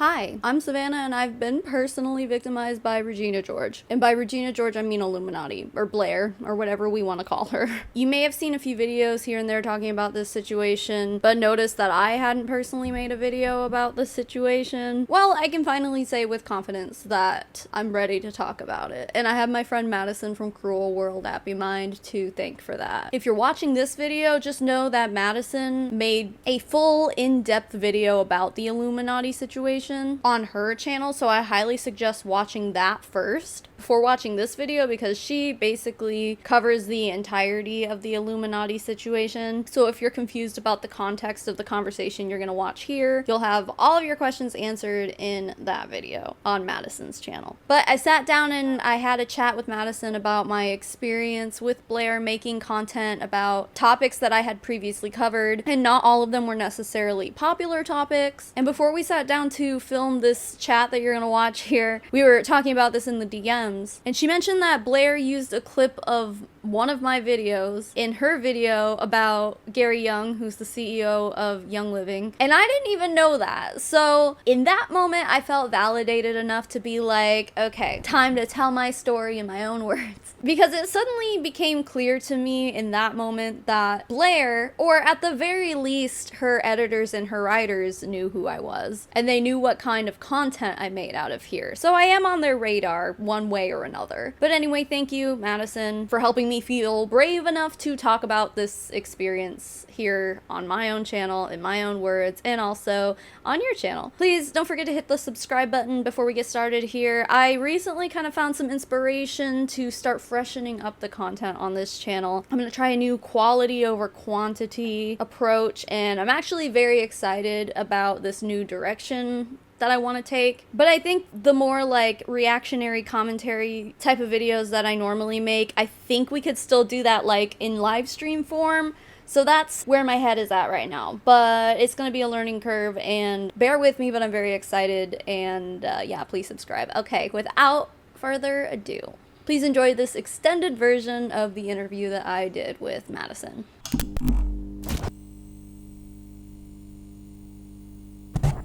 Hi, I'm Savannah and I've been personally victimized by Regina George. And by Regina George, I mean Illuminaughtii, or Blair, or whatever we want to call her. You may have seen a few videos here and there talking about this situation, but noticed that I hadn't personally made a video about this situation. Well, I can finally say with confidence that I'm ready to talk about it. And I have my friend Madison from Cruel World Happy Mind to thank for that. If you're watching this video, just know that Madison made a full in-depth video about the Illuminaughtii situation on her channel, so I highly suggest watching that first before watching this video, because she basically covers the entirety of the Illuminaughtii situation. So if you're confused about the context of the conversation you're gonna watch here, you'll have all of your questions answered in that video on Madison's channel. But I sat down and I had a chat with Madison about my experience with Blair making content about topics that I had previously covered, and not all of them were necessarily popular topics. And before we sat down to film this chat that you're gonna watch here, we were talking about this in the DMs, and she mentioned that Blair used a clip of one of my videos in her video about Gary Young, who's the CEO of Young Living, and I didn't even know that. So in that moment, I felt validated enough to be like, okay, time to tell my story in my own words. Because it suddenly became clear to me in that moment that Blair, or at the very least her editors and her writers, knew who I was, and they knew what kind of content I made out of here. So I am on their radar one way or another. But anyway, thank you, Madison, for helping me feel brave enough to talk about this experience here on my own channel, in my own words, and also on your channel. Please don't forget to hit the subscribe button before we get started here. I recently kind of found some inspiration to start freshening up the content on this channel. I'm gonna try a new quality over quantity approach, and I'm actually very excited about this new direction that I want to take. But I think the more like reactionary commentary type of videos that I normally make, I think we could still do that like in live stream form. So that's where my head is at right now, but it's going to be a learning curve, and bear with me, but I'm very excited, and yeah, please subscribe. Okay, without further ado, please enjoy this extended version of the interview that I did with Madison.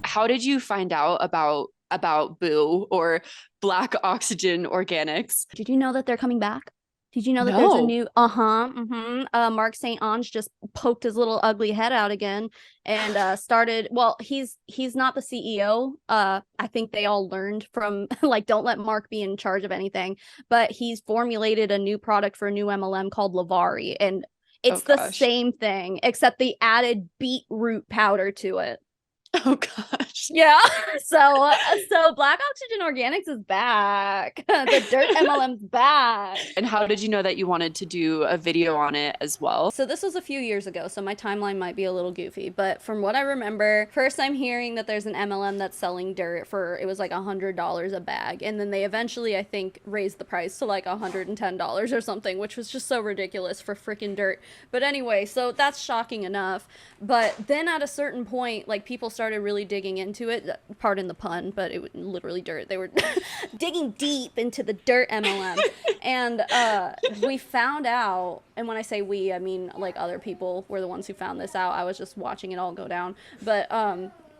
How did you find out about Boo or Black Oxygen Organics? Did you know that they're coming back? Did you know that No. there's a new Mark St. Ange just poked his little ugly head out again and started, well, he's not the CEO. I think they all learned from like, don't let Mark be in charge of anything, but he's formulated a new product for a new MLM called Lavari, and it's the same thing except they added beetroot powder to it. Oh gosh. Yeah. So Black Oxygen Organics is back. The Dirt MLM's back. And how did you know that you wanted to do a video on it as well? So this was a few years ago, so my timeline might be a little goofy, but from what I remember, first I'm hearing that there's an MLM that's selling dirt for, it was like $100 a bag, and then they eventually, I think, raised the price to like $110 or something, which was just so ridiculous for freaking dirt. But anyway, so that's shocking enough. But then at a certain point, like, people started really digging into it. Pardon the pun, but it was literally dirt. They were digging deep into the dirt MLM. And we found out, and when I say we, I mean like other people were the ones who found this out. I was just watching it all go down. But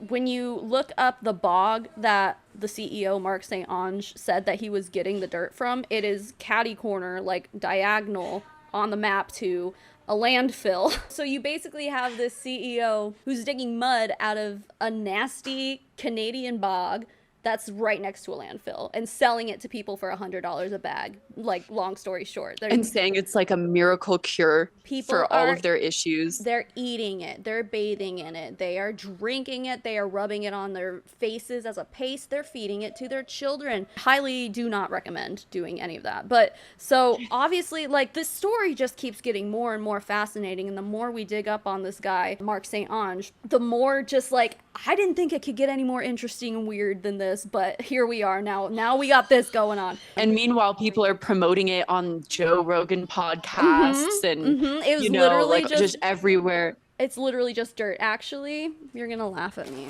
when you look up the bog that the CEO, Mark St. Ange, said that he was getting the dirt from, it is catty corner, like diagonal on the map to a landfill. So you basically have this CEO who's digging mud out of a nasty Canadian bog that's right next to a landfill and selling it to people for $100 a bag. Like, long story short. And saying it's like a miracle cure for all of their issues. They're eating it. They're bathing in it. They are drinking it. They are rubbing it on their faces as a paste. They're feeding it to their children. Highly do not recommend doing any of that. But so obviously, like, this story just keeps getting more and more fascinating. And the more we dig up on this guy, Mark St. Ange, the more just like, I didn't think it could get any more interesting and weird than this, but here we are now. Now we got this going on. And meanwhile, people are promoting it on Joe Rogan podcasts and it was literally like just everywhere. It's literally just dirt. Actually, you're gonna laugh at me.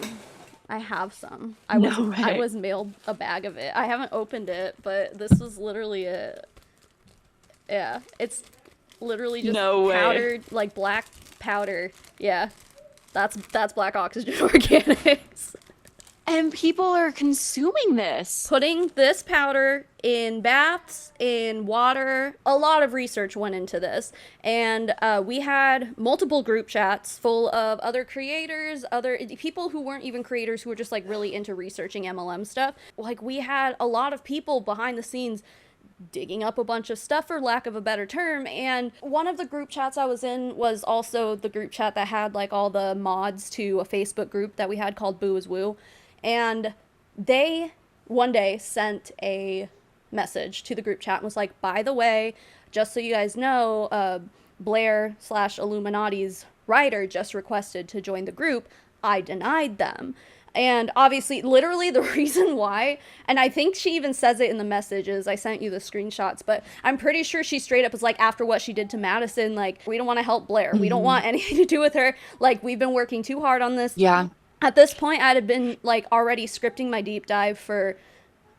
I have some. I was mailed a bag of it. I haven't opened it, but this was literally it. Yeah, it's literally just powdered, like black powder. Yeah. That's Black Oxygen Organics. And people are consuming this. Putting this powder in baths, in water. A lot of research went into this. And we had multiple group chats full of other creators, other people who weren't even creators, who were just like really into researching MLM stuff. Like, we had a lot of people behind the scenes digging up a bunch of stuff, for lack of a better term. And one of the group chats I was in was also the group chat that had like all the mods to a Facebook group that we had called Boo is Woo. And they one day sent a message to the group chat and was like, by the way, just so you guys know, Blair/iilluminaughtie's writer just requested to join the group. I denied them. And obviously, literally the reason why, and I think she even says it in the messages, I sent you the screenshots, but I'm pretty sure she straight up was like, after what she did to Madison, like, we don't want to help Blair. We don't want anything to do with her. Like, we've been working too hard on this. Yeah. At this point, I'd have been like already scripting my deep dive for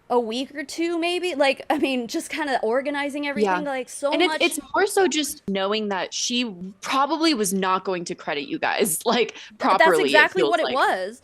a week or two, maybe. Like, I mean, just kind of organizing everything, like so and much. it's more so just knowing that she probably was not going to credit you guys like properly. That's exactly what like. it was.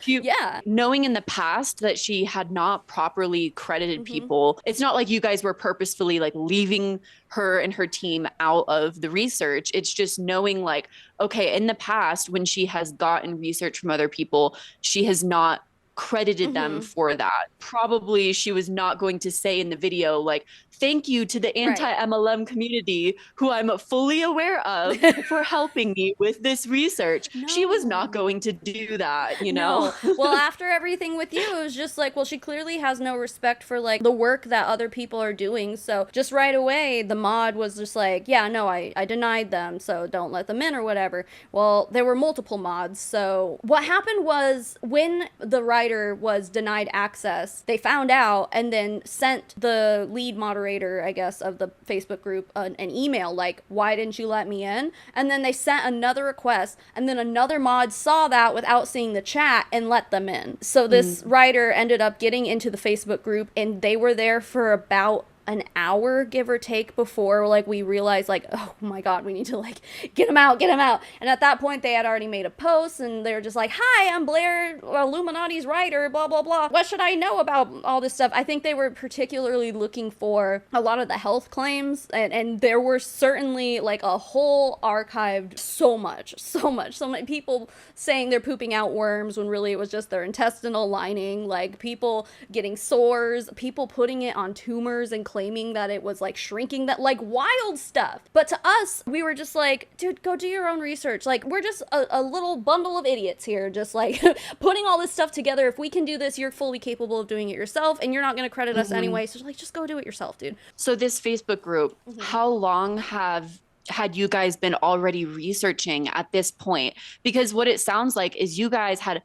Knowing in the past that she had not properly credited people, it's not like you guys were purposefully like leaving her and her team out of the research. It's just knowing like, okay, in the past when she has gotten research from other people, she has not credited them for that. Probably she was not going to say in the video like, thank you to the anti-MLM community, who I'm fully aware of, for helping me with this research. She was not going to do that, you know? Well, after everything with you, it was just like, well, she clearly has no respect for like the work that other people are doing. So just right away, the mod was just like, yeah, no, I denied them, so don't let them in or whatever. Well, there were multiple mods. So what happened was, when the writer was denied access, they found out and then sent the lead moderator, I guess, of the Facebook group an email like, why didn't you let me in? And then they sent another request, and then another mod saw that without seeing the chat and let them in. So this writer ended up getting into the Facebook group, and they were there for about an hour, give or take, before like we realized like, oh my god, we need to like get him out. And at that point, they had already made a post, and they were just like, hi, I'm Blair, Illuminaughti's writer, blah blah blah, what should I know about all this stuff? I think they were particularly looking for a lot of the health claims, and there were certainly like a whole archived, so many people saying they're pooping out worms when really it was just their intestinal lining, like people getting sores, people putting it on tumors and claiming that it was like shrinking, that like wild stuff. But to us, we were just like, dude, go do your own research. Like, we're just a little bundle of idiots here, just like putting all this stuff together. If we can do this, you're fully capable of doing it yourself, and you're not going to credit us anyway. So like, just go do it yourself, dude. So this Facebook group, how long had you guys been already researching at this point? Because what it sounds like is you guys had,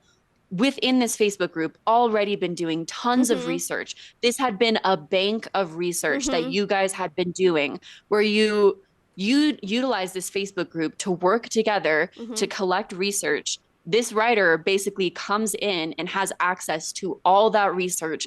within this Facebook group, already been doing tons of research. This had been a bank of research that you guys had been doing, where you utilize this Facebook group to work together to collect research. This writer basically comes in and has access to all that research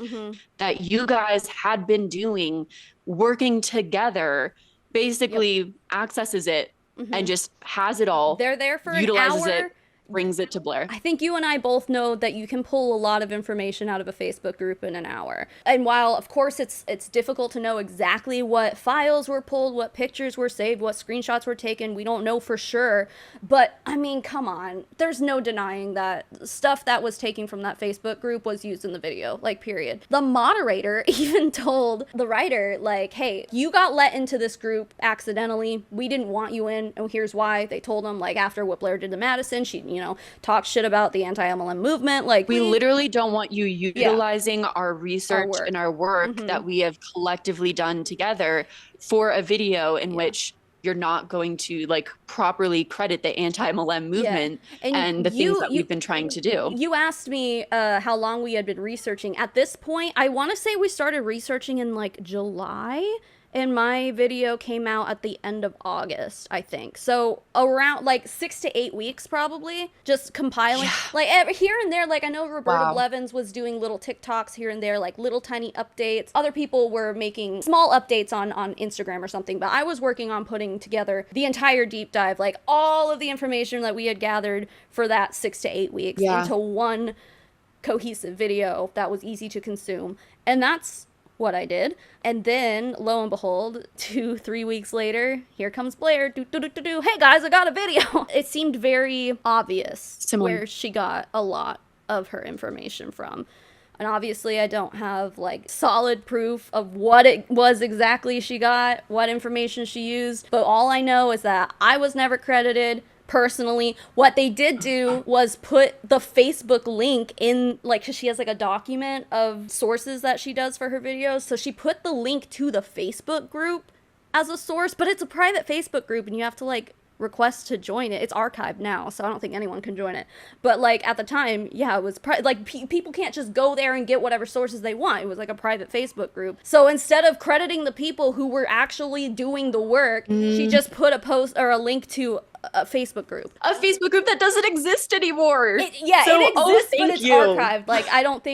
that you guys had been doing, working together, basically accesses it and just has it all. They're there for utilizes an hour. it, brings it to Blair. I think you and I both know that you can pull a lot of information out of a Facebook group in an hour. And while, of course, it's difficult to know exactly what files were pulled, what pictures were saved, what screenshots were taken, we don't know for sure. But, I mean, come on. There's no denying that stuff that was taken from that Facebook group was used in the video, like, period. The moderator even told the writer, like, hey, you got let into this group accidentally. We didn't want you in, and here's why. They told him, like, after what Blair did to Madison, she, talk shit about the anti-MLM movement. Like, we literally don't want you utilizing our research and our work that we have collectively done together for a video in which you're not going to like properly credit the anti-MLM movement and the things that we've been trying to do. You asked me how long we had been researching. At this point, I want to say we started researching in like July. And my video came out at the end of August, I think. So around like 6 to 8 weeks, probably, just compiling. Like here and there, like I know Roberta Blevins was doing little TikToks here and there, like little tiny updates. Other people were making small updates on Instagram or something. But I was working on putting together the entire deep dive, like all of the information that we had gathered for that 6 to 8 weeks into one cohesive video that was easy to consume. And that's what I did. And then, lo and behold, 2-3 weeks later, here comes Blair. Hey guys, I got a video. It seemed very obvious where she got a lot of her information from. And obviously I don't have like solid proof of what it was exactly she got, what information she used, but all I know is that I was never credited personally. What they did do was put the Facebook link in, like, 'cause she has like a document of sources that she does for her videos, so she put the link to the Facebook group as a source, but it's a private Facebook group and you have to like request to join it. It's archived now, so I don't think anyone can join it. But like at the time, yeah, it was like people can't just go there and get whatever sources they want. It was like a private Facebook group. So instead of crediting the people who were actually doing the work, she just put a post or a link to a Facebook group. A Facebook group that doesn't exist anymore. It exists, but it's archived. Like, I don't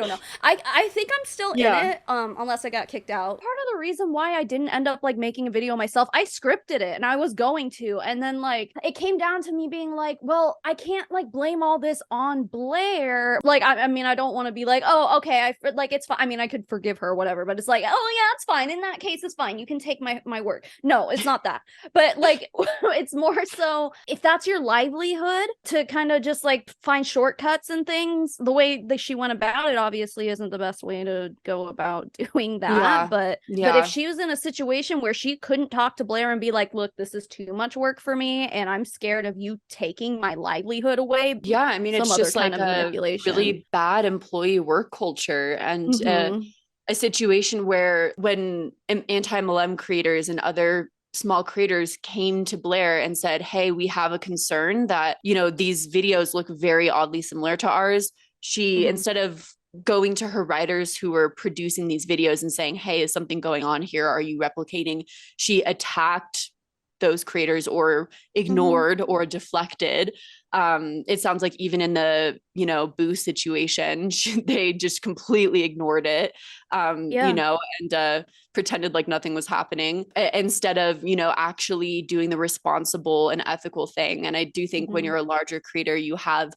know. I think I'm still in it, unless I got kicked out. Part of the reason why I didn't end up, like, making a video myself, I scripted it, and I was going to, and then, like, it came down to me being like, well, I can't, like, blame all this on Blair. Like, I mean, I don't want to be like, oh, okay, like, it's fine. I mean, I could forgive her or whatever, but it's like, oh, yeah, it's fine. In that case, it's fine. You can take my work. No, it's not that. But, like, it's more so if that's your livelihood, to kind of just like find shortcuts and things, the way that she went about it obviously isn't the best way to go about doing that. But if she was in a situation where she couldn't talk to Blair and be like, look, this is too much work for me and I'm scared of you taking my livelihood away. Yeah, I mean, it's just like a really bad employee work culture, and a situation where when anti-mlm creators and other small creators came to Blair and said, hey, we have a concern that, you know, these videos look very oddly similar to ours. She, instead of going to her writers who were producing these videos and saying, hey, is something going on here? Are you replicating? She attacked those creators or ignored or deflected. It sounds like even in the, you know, Boo situation, they just completely ignored it, you know, and pretended like nothing was happening instead of, you know, actually doing the responsible and ethical thing. And I do think when you're a larger creator, you have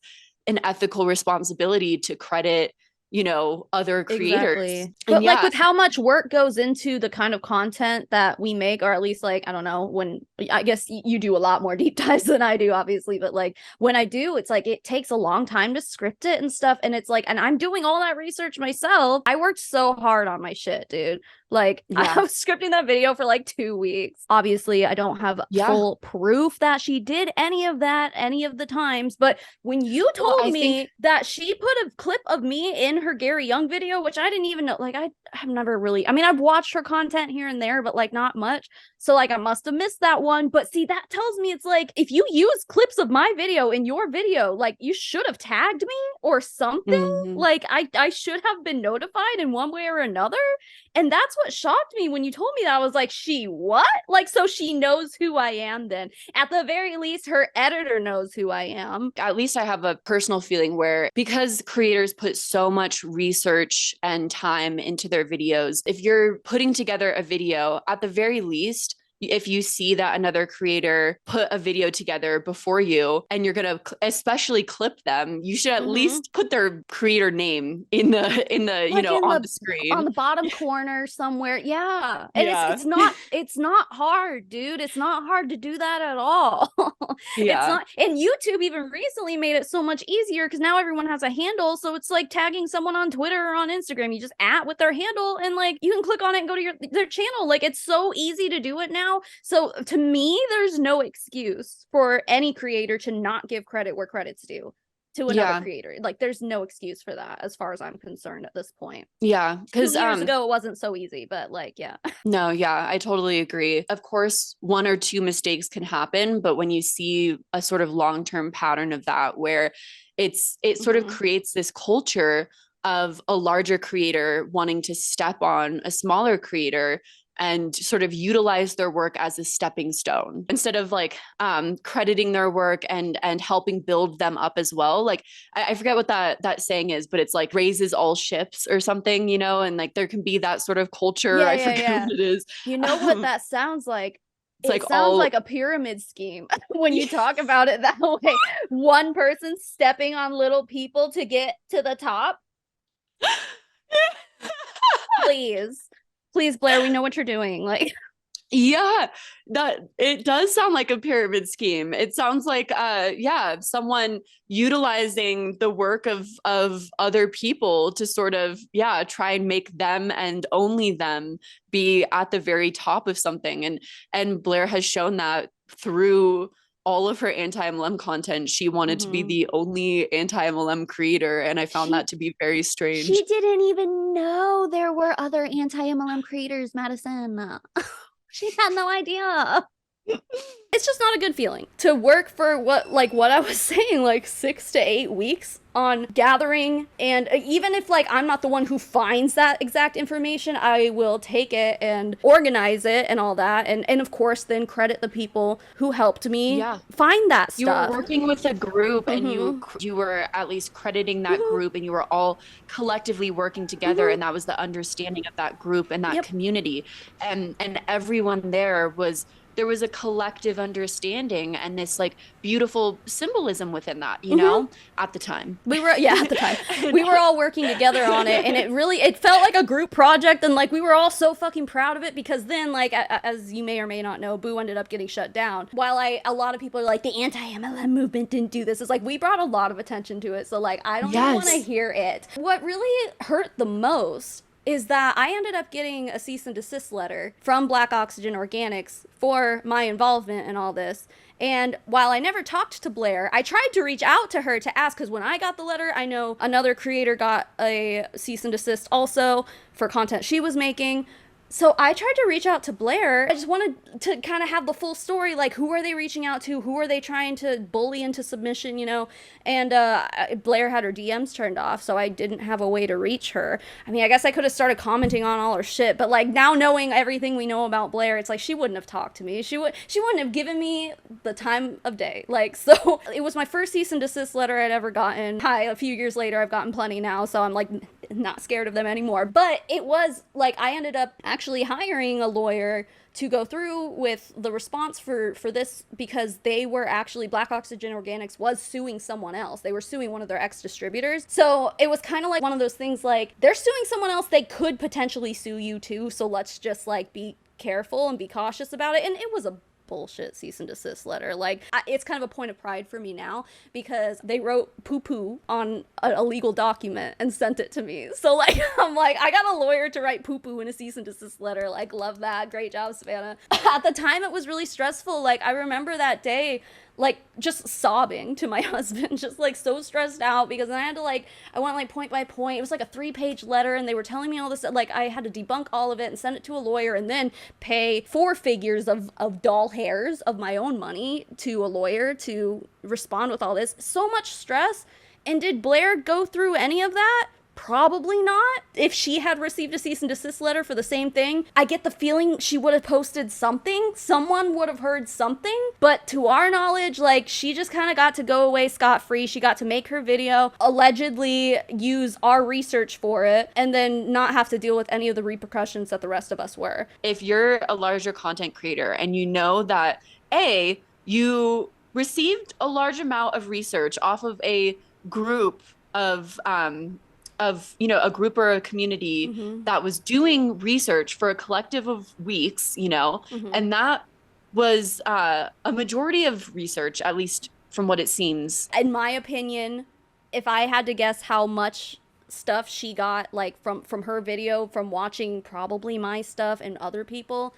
an ethical responsibility to credit, you know, other creators. Exactly. But like with how much work goes into the kind of content that we make, or at least like, I don't know, when I guess you do a lot more deep dives than I do, obviously, but like when I do, it's like it takes a long time to script it and stuff. And it's like, and I'm doing all that research myself. I worked so hard on my shit, dude. Like I was scripting that video for like 2 weeks. Obviously, I don't have full proof that she did any of that any of the times. But when you told me that she put a clip of me in her Gary Young video, which I didn't even know, like I've never really, I mean, I've watched her content here and there, but like not much. So like I must have missed that one. But see, that tells me it's like, if you use clips of my video in your video, like you should have tagged me or something. Like I should have been notified in one way or another. And that's what shocked me when you told me that. I was like, she what? Like, so she knows who I am then. At the very least, her editor knows who I am. At least I have a personal feeling where, because creators put so much research and time into their videos, if you're putting together a video, at the very least, if you see that another creator put a video together before you and you're going to especially clip them, you should at least put their creator name in the like you know, on the screen, on the bottom corner somewhere. And it's not hard, dude. It's not hard to do that at all. It's not. And YouTube even recently made it so much easier because now everyone has a handle, so it's like tagging someone on Twitter or on Instagram. You just @ with their handle and like you can click on it and go to their channel. Like it's so easy to do it now. So to me, there's no excuse for any creator to not give credit where credit's due to another creator. Like there's no excuse for that as far as I'm concerned at this point. Yeah, because years ago it wasn't so easy, but like no, I totally agree. Of course, 1 or 2 mistakes can happen, but when you see a sort of long-term pattern of that where it sort of creates this culture of a larger creator wanting to step on a smaller creator and sort of utilize their work as a stepping stone instead of like crediting their work and helping build them up as well. Like I forget what that saying is, but it's like raises all ships or something, you know, and like there can be that sort of culture. I forget what it is. You know what that sounds like? It's It like sounds all like a pyramid scheme when you talk about it that way. One person stepping on little people to get to the top. Please. Please, Blair, we know what you're doing. Like, yeah, that it does sound like a pyramid scheme. It sounds like yeah, someone utilizing the work of other people to sort of, yeah, try and make them and only them be at the very top of something. And Blair has shown that through all of her anti-MLM content. She wanted to be the only anti-MLM creator, and I found that to be very strange. She didn't even know there were other anti-MLM creators, Madison. She had no idea. It's just not a good feeling to work for what I was saying, like 6 to 8 weeks on gathering. And even if like I'm not the one who finds that exact information, I will take it and organize it and all that. And of course, then credit the people who helped me find that stuff. You were working with a group and you were at least crediting that group, and you were all collectively working together. And that was the understanding of that group and that community. And everyone there was a collective understanding and this like beautiful symbolism within that, you know, at the time. We were, at the time. We were all working together on it, and it felt like a group project, and like we were all so fucking proud of it, because then, like, as you may or may not know, Boo ended up getting shut down. While a lot of people are like, the anti-MLM movement didn't do this, it's like we brought a lot of attention to it, so like I don't even want to hear it. What really hurt the most is that I ended up getting a cease and desist letter from Black Oxygen Organics for my involvement in all this. And while I never talked to Blair, I tried to reach out to her to ask, because when I got the letter, I know another creator got a cease and desist also for content she was making. So I tried to reach out to Blair. I just wanted to kind of have the full story, like who are they reaching out to? Who are they trying to bully into submission, you know? And Blair had her DMs turned off, so I didn't have a way to reach her. I mean, I guess I could have started commenting on all her shit, but like now knowing everything we know about Blair, it's like she wouldn't have talked to me. She wouldn't have given me the time of day. Like, so it was my first cease and desist letter I'd ever gotten. A few years later, I've gotten plenty now, so I'm like not scared of them anymore. But it was like I ended up actually hiring a lawyer to go through with the response for this, because they were actually, Black Oxygen Organics was suing someone else. They were suing one of their ex-distributors. So it was kind of like one of those things, like they're suing someone else, they could potentially sue you too, so let's just like be careful and be cautious about it. And it was a bullshit cease and desist letter. Like, it's kind of a point of pride for me now, because they wrote poo-poo on a legal document and sent it to me. So like, I'm like, I got a lawyer to write poo-poo in a cease and desist letter. Like, love that. Great job, Savannah. At the time, it was really stressful. Like, I remember that day, like just sobbing to my husband, just like so stressed out, because then I had to like, I went like point by point. It was like a 3-page letter, and they were telling me all this, like I had to debunk all of it and send it to a lawyer, and then pay 4 figures of doll hairs of my own money to a lawyer to respond with all this. So much stress. And did Blair go through any of that? Probably not. If she had received a cease and desist letter for the same thing, I get the feeling she would have posted something. Someone would have heard something. But to our knowledge, like, she just kind of got to go away scot-free. She got to make her video, allegedly use our research for it, and then not have to deal with any of the repercussions that the rest of us were. If you're a larger content creator and you know that, A, you received a large amount of research off of a group of you know, a group or a community that was doing research for a collective of weeks, you know, and that was a majority of research, at least from what it seems. In my opinion, if I had to guess how much stuff she got, like from her video, from watching probably my stuff and other people,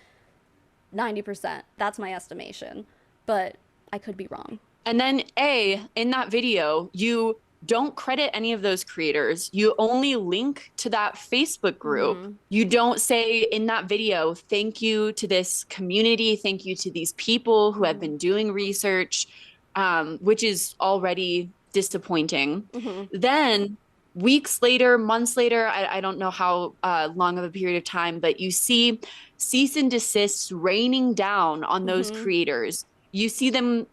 90%. That's my estimation, but I could be wrong. And then in that video, you don't credit any of those creators. You only link to that Facebook group. You don't say in that video, thank you to this community, thank you to these people who have been doing research, which is already disappointing. Then weeks later, months later, I don't know how long of a period of time, but you see cease and desists raining down on those creators. You see them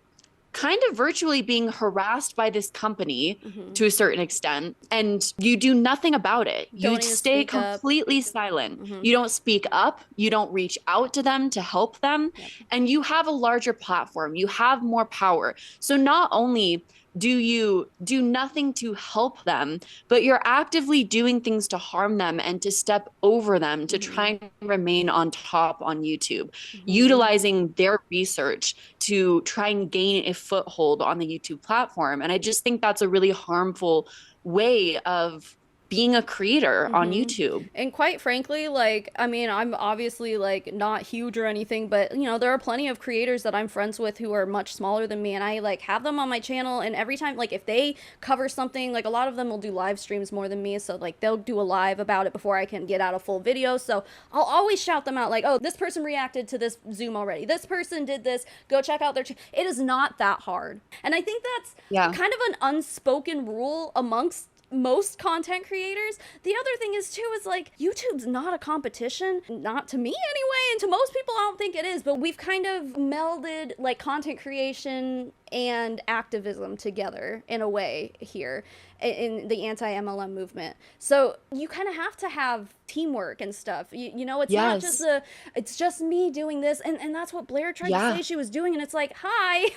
kind of virtually being harassed by this company Mm-hmm. to a certain extent, and you do nothing about it. You Don't even stay speak up. completely silent. Mm-hmm. You don't speak up. You don't reach out to them to help them. Yep. And you have a larger platform. You have more power. So not only do you do nothing to help them, but you're actively doing things to harm them and to step over them to Mm-hmm. try and remain on top on YouTube, Mm-hmm. utilizing their research to try and gain a foothold on the YouTube platform. And I just think that's a really harmful way of being a creator on Mm-hmm. YouTube. And quite frankly, like, I mean, I'm obviously like not huge or anything, but you know, there are plenty of creators that I'm friends with who are much smaller than me, and I like have them on my channel. And every time, like, if they cover something, like a lot of them will do live streams more than me, so like they'll do a live about it before I can get out a full video. So I'll always shout them out, like, oh, this person reacted to this Zoom already. This person did this. Go check out their. It is not that hard, and I think that's Yeah. kind of an unspoken rule amongst most content creators. The other thing is too is like YouTube's not a competition, not to me anyway, and to most people I don't think it is, but we've kind of melded like content creation and activism together in a way here in the anti-MLM movement. So you kind of have to have teamwork and stuff. You know, it's not just Yes. it's just me doing this, and that's what Blair tried to Yeah. say she was doing, and it's like, hi,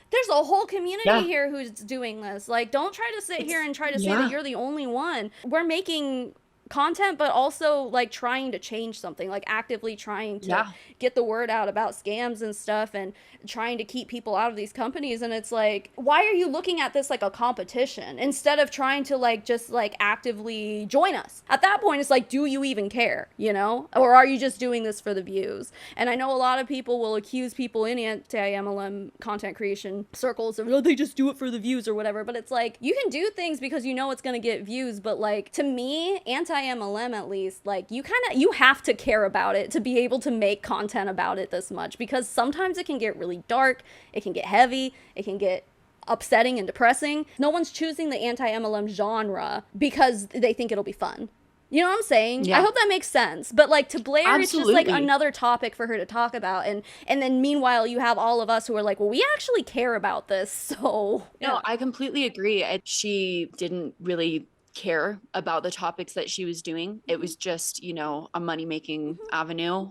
there's a whole community Yeah. here who's doing this. Like, don't try to sit here and try to say that Yeah. you're the only one. We're making content, but also like trying to change something, like actively trying to Yeah. get the word out about scams and stuff, and trying to keep people out of these companies. And it's like, why are you looking at this like a competition instead of trying to like just like actively join us? At that point, it's like, do you even care, you know, or are you just doing this for the views? And I know a lot of people will accuse people in anti-MLM content creation circles of, oh, they just do it for the views or whatever, but it's like, you can do things because you know it's going to get views, but like, to me, anti-MLM at least, like, you have to care about it to be able to make content about it this much, because sometimes it can get really dark, it can get heavy, it can get upsetting and depressing. No one's choosing the anti-MLM genre because they think it'll be fun. You know what I'm saying? Yeah. I hope that makes sense. But like, to Blair, Absolutely. it's just like another topic for her to talk about. And then meanwhile, you have all of us who are like, well, we actually care about this. So yeah. No, I completely agree. She didn't really care about the topics that she was doing. It was just, you know, a money-making avenue,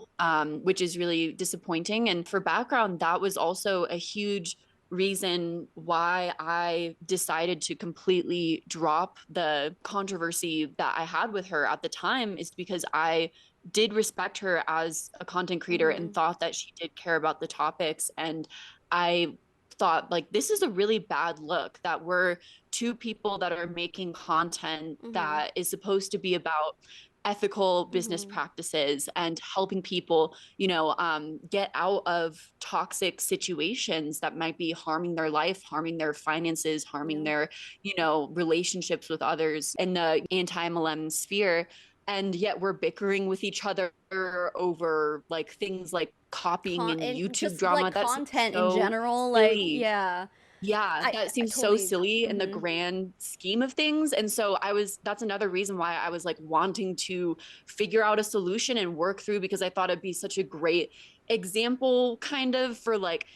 which is really disappointing. And for background, that was also a huge reason why I decided to completely drop the controversy that I had with her at the time, is because I did respect her as a content creator and thought that she did care about the topics. And I thought, like, this is a really bad look that we're two people that are making content that is supposed to be about ethical business practices and helping people, you know, get out of toxic situations that might be harming their life, harming their finances, harming their, you know, relationships with others in the anti-MLM sphere. And yet we're bickering with each other over like things like copying and YouTube just drama. like That's content in so general, like, silly. yeah. Yeah, I that seems so totally. silly in the grand scheme of things. And so that's another reason why I was like wanting to figure out a solution and work through, because I thought it'd be such a great example kind of for like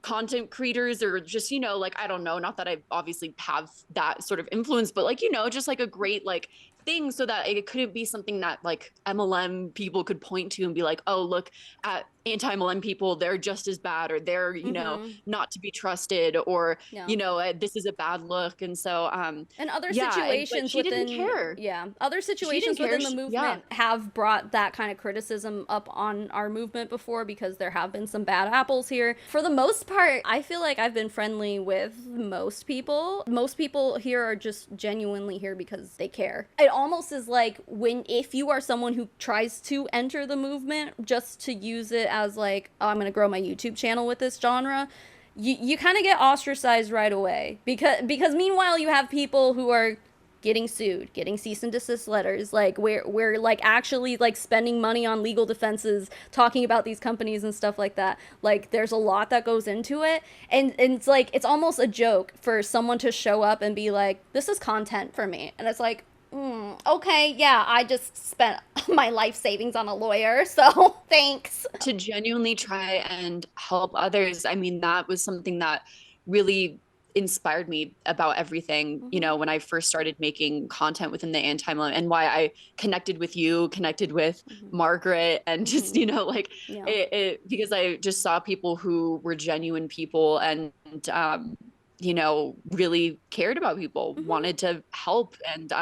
content creators, or just, you know, like, I don't know, not that I obviously have that sort of influence, but like, you know, just like a great like thing, so that it couldn't be something that like MLM people could point to and be like, oh, look at anti-MLM people, they're just as bad, or they're, you know, not to be trusted, or, Yeah. you know, this is a bad look. And so and other yeah, situations she didn't within care. other situations within the movement have brought that kind of criticism up on our movement before, because there have been some bad apples here. For the most part, I feel like I've been friendly with most people. Most people here are just genuinely here because they care. It almost is like, if you are someone who tries to enter the movement just to use it as like, oh, I'm gonna grow my YouTube channel with this genre, you kind of get ostracized right away, because meanwhile you have people who are getting sued, getting cease and desist letters, like we're like actually like spending money on legal defenses talking about these companies and stuff like that. Like, there's a lot that goes into it, and it's like, it's almost a joke for someone to show up and be like, this is content for me, and it's like, okay, yeah, I just spent my life savings on a lawyer, so thanks. To genuinely try and help others. I mean, that was something that really inspired me about everything, you know, when I first started making content within the anti-mlm, and why I connected with you, connected with Margaret, and just, you know, like Yeah. because I just saw people who were genuine people, and you know, really cared about people, wanted to help, and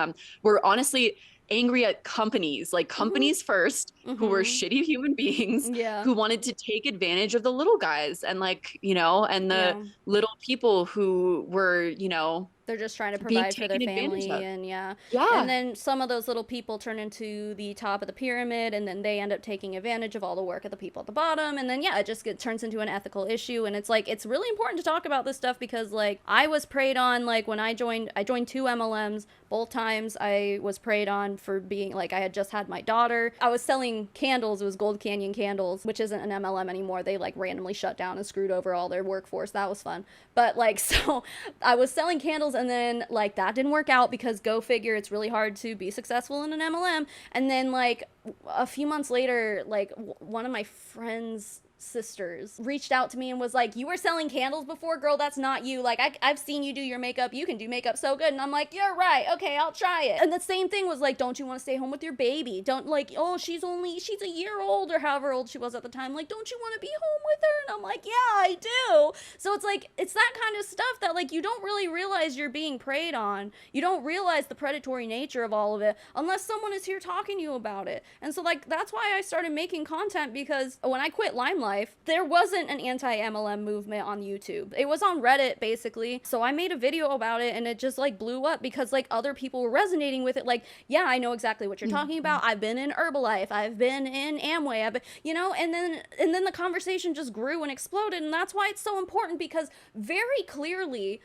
were honestly angry at companies, like companies first, who were shitty human beings, Yeah. who wanted to take advantage of the little guys, and like, you know, and the Yeah. little people who were, you know, They're just trying to being provide for their taken advantage family, of. and yeah. And Yeah. then some of those little people turn into the top of the pyramid, and then they end up taking advantage of all the work of the people at the bottom, and then yeah, it just turns into an ethical issue. And it's like, it's really important to talk about this stuff, because like I was preyed on, like when I joined 2 MLMs. Both times I was preyed on for being like, I had just had my daughter. I was selling candles. It was Gold Canyon Candles, which isn't an MLM anymore. They like randomly shut down and screwed over all their workforce. That was fun. But like, so I was selling candles, and then like that didn't work out, because go figure, it's really hard to be successful in an MLM. And then like a few months later, like one of my friends' sisters reached out to me and was like, you were selling candles before, girl, that's not you. Like I've seen you do your makeup, you can do makeup so good. And I'm like, you're right, okay, I'll try it. And the same thing was like, don't you want to stay home with your baby? Don't, like, oh, she's a year old, or however old she was at the time, like, don't you want to be home with her? And I'm like, yeah, I do. So it's like, it's that kind of stuff that like you don't really realize you're being preyed on. You don't realize the predatory nature of all of it unless someone is here talking to you about it. And so like that's why I started making content, because when I quit Limelight, there wasn't an anti-MLM movement on YouTube. It was on Reddit, basically. So I made a video about it, and it just like blew up, because like other people were resonating with it. Like, yeah, I know exactly what you're talking about. I've been in Herbalife. I've been in Amway. I've been, you know, and then the conversation just grew and exploded. And that's why it's so important, because very clearly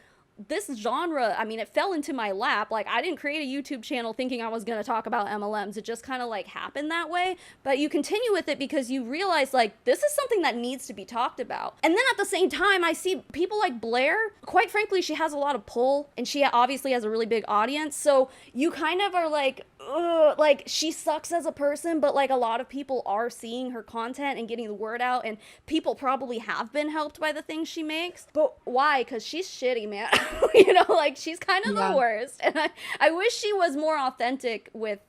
this genre, I mean, it fell into my lap. Like, I didn't create a YouTube channel thinking I was going to talk about MLMs. It just kind of like happened that way. But you continue with it because you realize like this is something that needs to be talked about. And then at the same time, I see people like Blair. Quite frankly, she has a lot of pull, and she obviously has a really big audience. So you kind of are like, ugh, like she sucks as a person, but like a lot of people are seeing her content and getting the word out, and people probably have been helped by the things she makes. But why? Because she's shitty, man. You know, like she's kind of the worst. And I wish she was more authentic with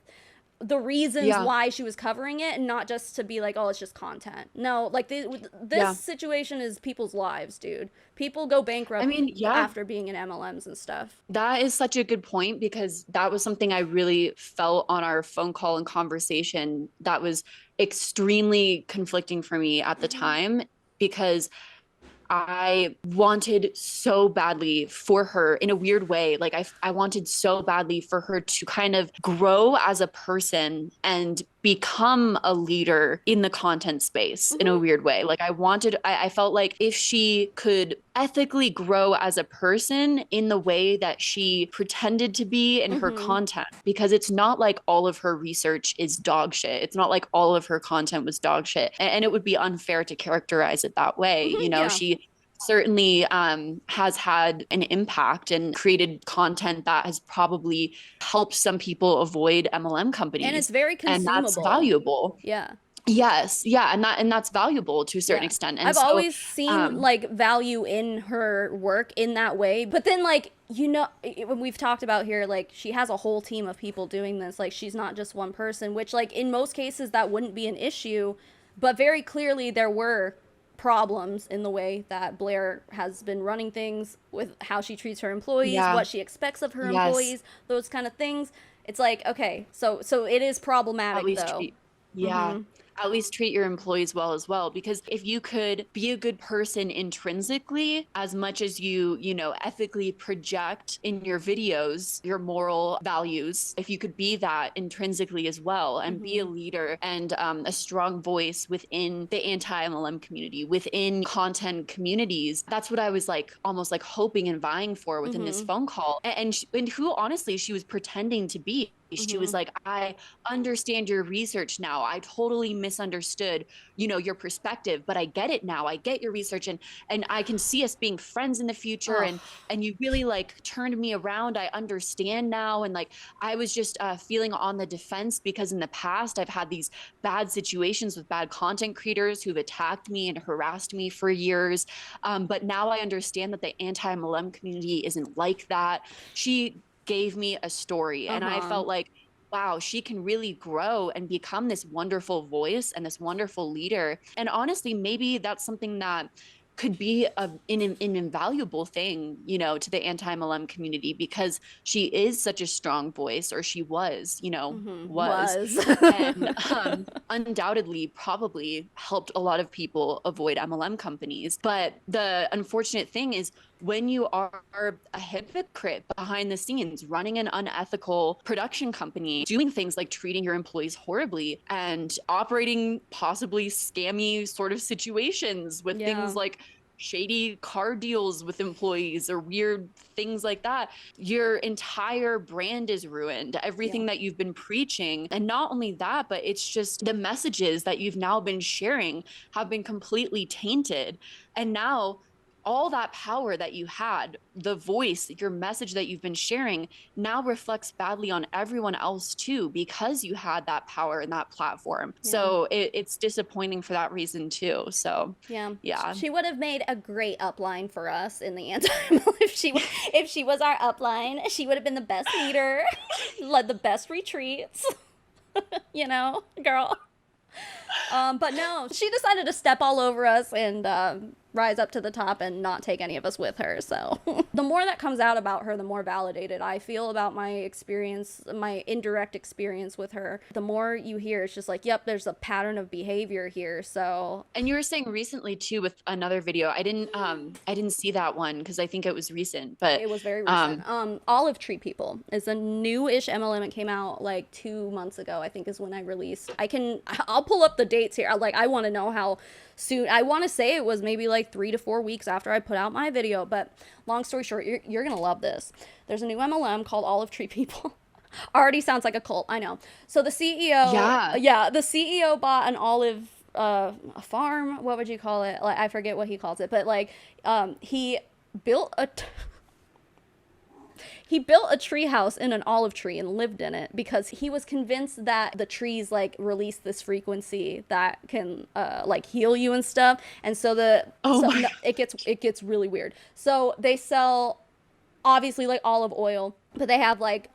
the reasons why she was covering it, and not just to be like, oh, it's just content. No, like this situation is people's lives, dude. People go bankrupt, I mean, after being in MLMs and stuff. That is such a good point, because that was something I really felt on our phone call and conversation that was extremely conflicting for me at the time, because I wanted so badly for her, in a weird way. Like I wanted so badly for her to kind of grow as a person and become a leader in the content space in a weird way. Like I felt like if she could ethically grow as a person in the way that she pretended to be in her content, because it's not like all of her research is dog shit. It's not like all of her content was dog shit. And it would be unfair to characterize it that way. You know, she certainly has had an impact and created content that has probably helped some people avoid MLM companies. And it's very consumable. And that's valuable. Yeah. Yes. Yeah. And that's valuable to a certain extent. And I've always seen like value in her work in that way. But then like, you know, when we've talked about here, like she has a whole team of people doing this. Like she's not just one person, which like in most cases that wouldn't be an issue. But very clearly there were problems in the way that Blair has been running things, with how she treats her employees, what she expects of her employees, those kind of things. It's like, okay, so it is problematic, though. At least treat your employees well as well, because if you could be a good person intrinsically, as much as you know, ethically project in your videos your moral values, if you could be that intrinsically as well, and be a leader and a strong voice within the anti-MLM community, within content communities, that's what I was like almost like hoping and vying for within this phone call. And who honestly she was pretending to be. She was like, I understand your research now. I totally misunderstood, you know, your perspective, but I get it now. I get your research, and I can see us being friends in the future. And you really like turned me around. I understand now. And like, I was just feeling on the defense because in the past I've had these bad situations with bad content creators who've attacked me and harassed me for years. But now I understand that the anti-MLM community isn't like that. She gave me a story, and I felt like, wow, she can really grow and become this wonderful voice and this wonderful leader. And honestly, maybe that's something that could be an invaluable thing, you know, to the anti-MLM community, because she is such a strong voice, or she was, you know, and undoubtedly probably helped a lot of people avoid MLM companies. But the unfortunate thing is, when you are a hypocrite behind the scenes, running an unethical production company, doing things like treating your employees horribly and operating possibly scammy sort of situations with things like shady car deals with employees or weird things like that, your entire brand is ruined, everything that you've been preaching. And not only that, but it's just the messages that you've now been sharing have been completely tainted. And now all that power that you had, the voice, your message that you've been sharing, now reflects badly on everyone else too, because you had that power and that platform. So it's disappointing for that reason too. So yeah, she would have made a great upline for us in the anti-MLM. If she was our upline, she would have been the best leader, led the best retreats. You know, girl. But no, she decided to step all over us and rise up to the top and not take any of us with her. So the more that comes out about her, the more validated I feel about my experience, my indirect experience with her. The more you hear, it's just like, yep, there's a pattern of behavior here. So, and you were saying recently too with another video, I didn't see that one because I think it was recent, but it was very recent. Olive Tree People is a new-ish MLM. It came out like 2 months ago, I think, is when I released. I'll pull up the dates here. Like, I want to know how soon. I want to say it was maybe like 3 to 4 weeks after I put out my video, but long story short, you're gonna love this. There's a new MLM called Olive Tree People. Already sounds like a cult, I know. So the CEO, the CEO bought an olive a farm. What would you call it? Like, I forget what he calls it, but like he built a he built a tree house in an olive tree and lived in it because he was convinced that the trees like release this frequency that can like heal you and stuff. And so it gets really weird. So they sell obviously like olive oil, but they have like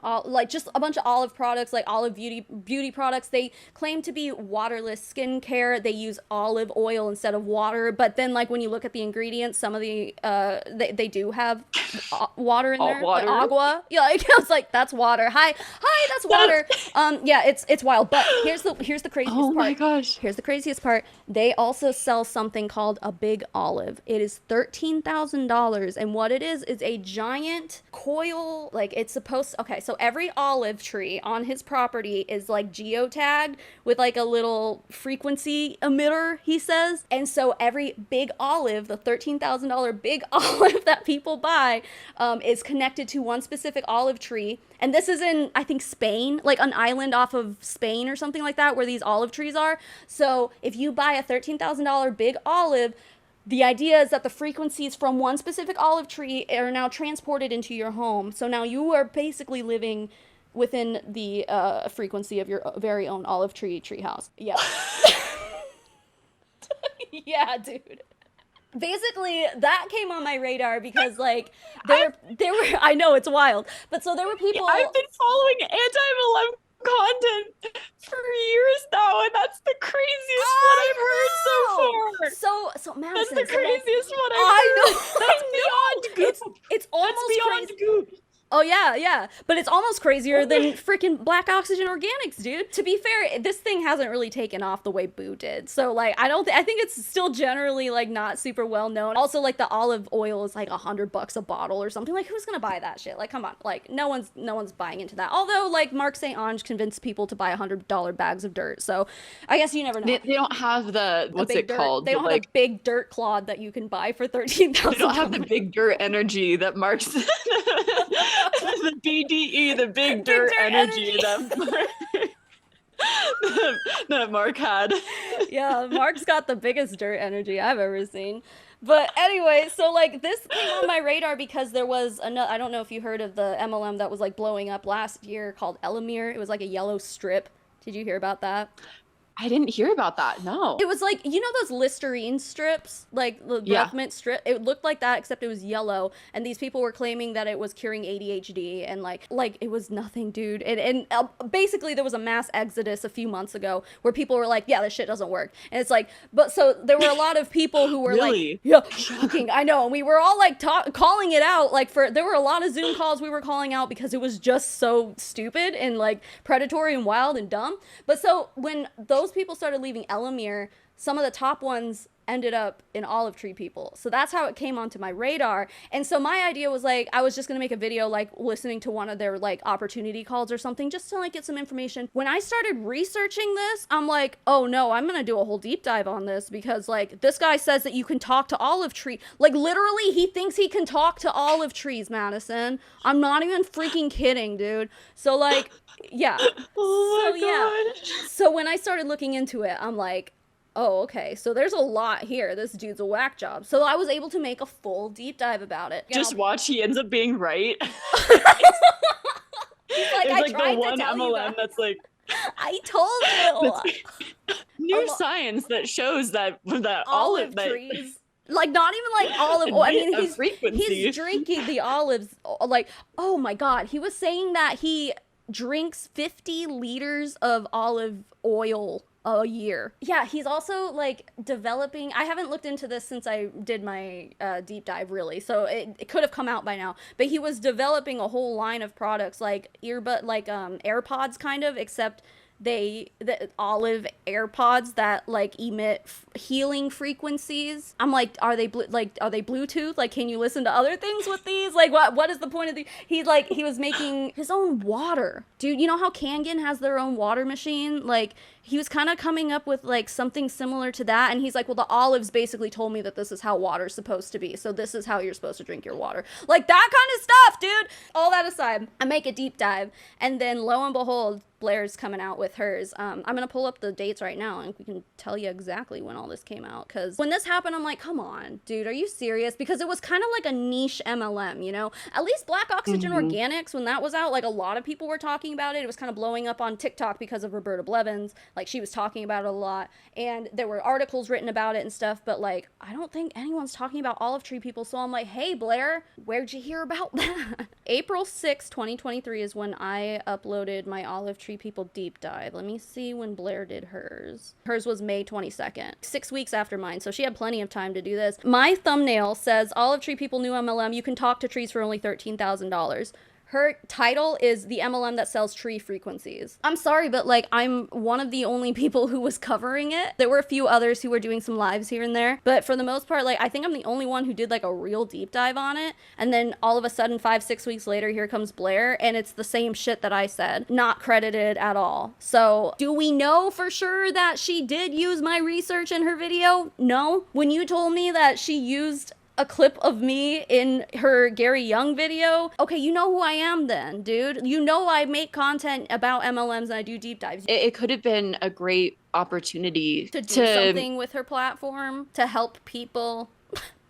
just a bunch of olive products, like olive beauty products. They claim to be waterless skincare. They use olive oil instead of water, but then like when you look at the ingredients, some of the they do have water in there, water. Like agua. Yeah, like, I was like, that's water. Hi, that's water. Yeah, it's wild. But here's the craziest part. Oh my gosh. Here's the craziest part. They also sell something called a big olive. It is $13,000, and what it is a giant coil. Like, it's supposed to, okay, so every olive tree on his property is like geotagged with like a little frequency emitter, he says. And so every big olive, the $13,000 big olive that people buy, is connected to one specific olive tree. And this is in, I think, Spain, like an island off of Spain or something like that, where these olive trees are. So if you buy a $13,000 big olive, the idea is that the frequencies from one specific olive tree are now transported into your home. So now you are basically living within the frequency of your very own olive tree treehouse. Yeah. Yeah, dude. Basically, that came on my radar because, like, there were, I know, it's wild, but so there were people. I've been following anti-mlm content for years now, and that's the craziest one I've heard so far. So Madison, that's the craziest one I've heard. That's beyond goop. It's almost beyond crazy. goop. Oh yeah, but it's almost crazier than freaking Black Oxygen Organics, dude. To be fair, this thing hasn't really taken off the way Boo did. So like, I think it's still generally like not super well known. Also, like, the olive oil is like $100 a bottle or something. Like, who's gonna buy that shit? Like, come on, like no one's buying into that. Although, like, Mark St. Ange convinced people to buy $100 bags of dirt. So I guess you never know. They don't have the what's it called? They don't have a big dirt clod that you can buy for $13,000. They don't have the big dirt energy that Mark's. The BDE, the big dirt energy that Mark had. Yeah, Mark's got the biggest dirt energy I've ever seen. But anyway, so like this came on my radar because there was another, I don't know if you heard of the MLM that was like blowing up last year called Elamir. It was like a yellow strip. Did you hear about that? I didn't hear about that. No. It was like, you know those Listerine strips, like the Yeah. breath mint strip. It looked like that, except it was yellow. And these people were claiming that it was curing ADHD, and like it was nothing, dude. And basically there was a mass exodus a few months ago where people were like, yeah, this shit doesn't work. And it's like, but so there were a lot of people who were Really? like, yeah, shocking. I know. And we were all like calling it out. Like there were a lot of Zoom calls we were calling out because it was just so stupid and like predatory and wild and dumb. But so when those people started leaving Elamir, some of the top ones ended up in olive tree people. So that's how it came onto my radar. And so my idea was like, I was just gonna make a video like listening to one of their like opportunity calls or something just to like get some information. When I started researching this, I'm like, oh no, I'm gonna do a whole deep dive on this because like this guy says that you can talk to olive tree. Like literally he thinks he can talk to olive trees, Madison. I'm not even freaking kidding, dude. So like, yeah. Oh my God. So when I started looking into it, I'm like, oh, okay, so there's a lot here. This dude's a whack job. So I was able to make a full deep dive about it. Just watch, he ends up being right. He's like, I like tried the one to tell MLM you that. that's like, I told you. new science that shows that Olive trees. Like not even like olive oil. I mean, he's drinking the olives. Like, oh my God, he was saying that he drinks 50 liters of olive oil a year. Yeah, he's also like developing, I haven't looked into this since I did my deep dive really, so it could have come out by now, but he was developing a whole line of products like earbud, like AirPods kind of, except the olive AirPods that like emit healing frequencies. I'm like, are they Bluetooth? Like, can you listen to other things with these? Like, what is the point of the? He was making his own water, dude. You know how Kangen has their own water machine? Like, he was kind of coming up with like something similar to that, and he's like, well, the olives basically told me that this is how water's supposed to be, so this is how you're supposed to drink your water. Like that kind of stuff, dude. All that aside, I make a deep dive, and then lo and behold, Blair's coming out with hers. I'm gonna pull up the dates right now and we can tell you exactly when all this came out, because when this happened I'm like, come on dude, are you serious? Because it was kind of like a niche MLM, you know. At least Black Oxygen Organics, when that was out, like a lot of people were talking about it. It was kind of blowing up on TikTok because of Roberta Blevins. Like she was talking about it a lot and there were articles written about it and stuff, but like I don't think anyone's talking about olive tree people. So I'm like, hey Blair, where'd you hear about that? April 6, 2023 is when I uploaded my olive tree people deep dive. Let me see when Blair did hers. Hers was May 22nd, 6 weeks after mine, so she had plenty of time to do this. My thumbnail says olive tree people new MLM, you can talk to trees for only $13,000. Her title is the MLM that sells tree frequencies. I'm sorry, but like I'm one of the only people who was covering it. There were a few others who were doing some lives here and there, but for the most part, like I think I'm the only one who did like a real deep dive on it. And then all of a sudden 5-6 weeks later, here comes Blair and it's the same shit that I said, not credited at all. So do we know for sure that she did use my research in her video? No. When you told me that she used a clip of me in her Gary Young video, okay, you know who I am then, dude. You know I make content about MLMs and I do deep dives. It could have been a great opportunity to do something with her platform, to help people,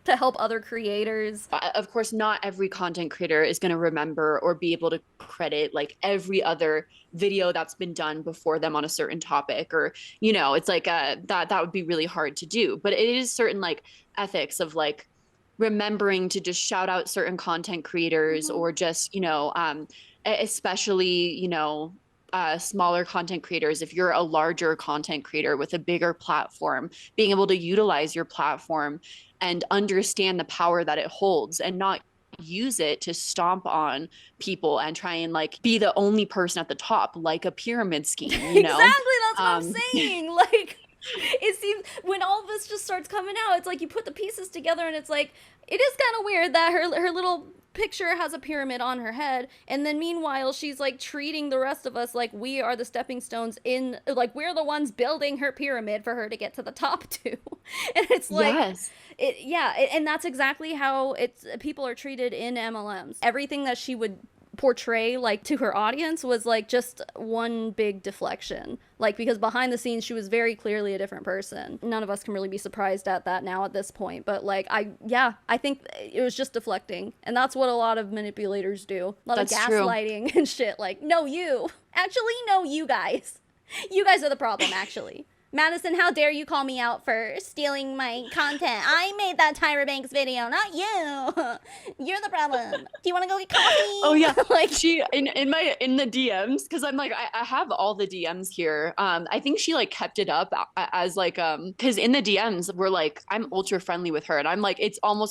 to help other creators. Of course, not every content creator is going to remember or be able to credit like every other video that's been done before them on a certain topic, or, you know, it's like that would be really hard to do. But it is certain like ethics of like remembering to just shout out certain content creators, or just, you know, especially, you know, smaller content creators. If you're a larger content creator with a bigger platform, being able to utilize your platform and understand the power that it holds and not use it to stomp on people and try and like be the only person at the top, like a pyramid scheme, you know? Exactly, that's what I'm saying. Like, it seems when all of this just starts coming out, it's like you put the pieces together and it's like, it is kind of weird that her little picture has a pyramid on her head, and then meanwhile she's like treating the rest of us like we are the stepping stones in, like we're the ones building her pyramid for her to get to the top to. And it's like, yes. And that's exactly how people are treated in MLMs. Everything that she would portray like to her audience was like just one big deflection, like because behind the scenes she was very clearly a different person. None of us can really be surprised at that now at this point, but like I think it was just deflecting, and that's what a lot of manipulators do. A lot of gaslighting and shit, like no, you actually, no, you guys are the problem. Actually, Madison, how dare you call me out for stealing my content? I made that Tyra Banks video, not you. You're the problem. Do you want to go get coffee? Oh yeah, like she in the DMs, because I'm like I have all the DMs here. I think she like kept it up as like because in the DMs we're like I'm ultra friendly with her, and I'm like it's so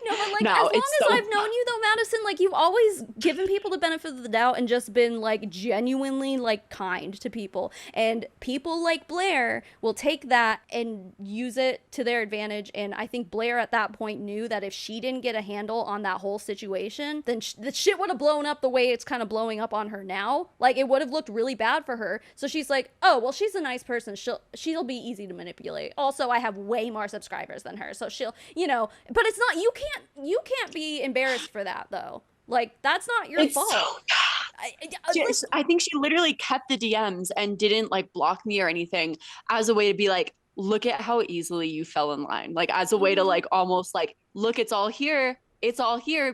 no, but like as long as I've known you though, Madison, like you've always given people the benefit of the doubt and just been like genuinely like kind to people, and people like Blair will take that and use it to their advantage. And I think Blair at that point knew that if she didn't get a handle on that whole situation, then the shit would have blown up the way it's kind of blowing up on her now. Like it would have looked really bad for her. So she's like, oh well, she's a nice person, she'll be easy to manipulate. Also, I have way more subscribers than her, so she'll, you know. But it's not, you can't be embarrassed for that though. Like that's not your fault. So I think she literally kept the DMs and didn't like block me or anything as a way to be like, look at how easily you fell in line. Like as a way to like almost like, look, it's all here,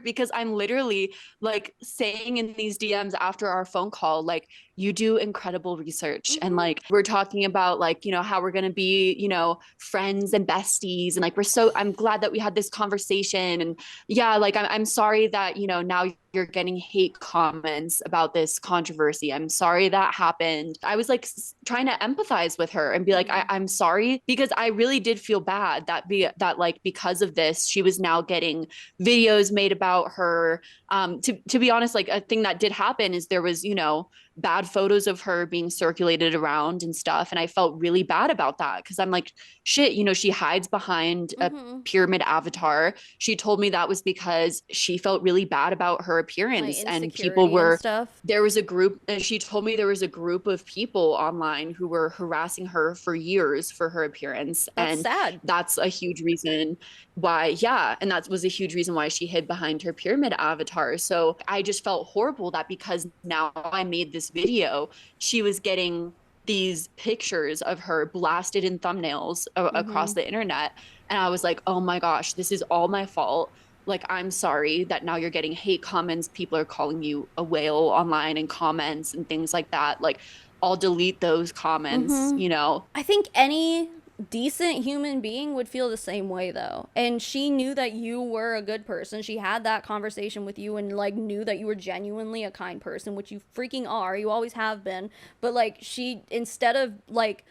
because I'm literally like saying in these DMs after our phone call, like you do incredible research. And like, we're talking about like, you know, how we're going to be, you know, friends and besties. And like, I'm glad that we had this conversation. And yeah, like, I'm sorry that, you know, now you're getting hate comments about this controversy. I'm sorry that happened. I was like trying to empathize with her and be like, I'm sorry, because I really did feel bad that like, because of this, she was now getting videos made about her. To be honest, like a thing that did happen is there was, you know, bad photos of her being circulated around and stuff. And I felt really bad about that because I'm like, shit, you know, she hides behind a pyramid avatar. She told me that was because she felt really bad about her appearance, like, and people were, there was a group, and she told me there was a group of people online who were harassing her for years for her appearance. That's sad. That's a huge reason why, yeah. And that was a huge reason why she hid behind her pyramid avatar. So I just felt horrible that because now I made this video, she was getting these pictures of her blasted in thumbnails across the internet. And I was like, oh my gosh, this is all my fault. Like, I'm sorry that now you're getting hate comments. People are calling you a whale online and comments and things like that. Like, I'll delete those comments, you know? I think any decent human being would feel the same way though. And she knew that you were a good person. She had that conversation with you and like knew that you were genuinely a kind person, which you freaking are. You always have been. But like she, instead of like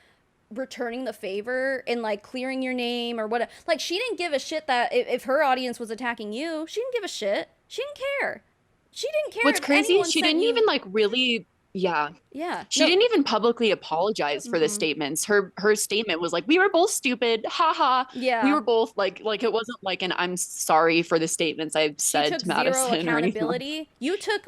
returning the favor and like clearing your name or whatever, like she didn't give a shit that if her audience was attacking you, she didn't give a shit. She didn't care. She didn't care. What's crazy, she didn't even like really, she didn't even publicly apologize for the statements. Her statement was like, we were both stupid, haha. Yeah, we were both like it wasn't like an I'm sorry for the statements I've said to Madison or anything. You took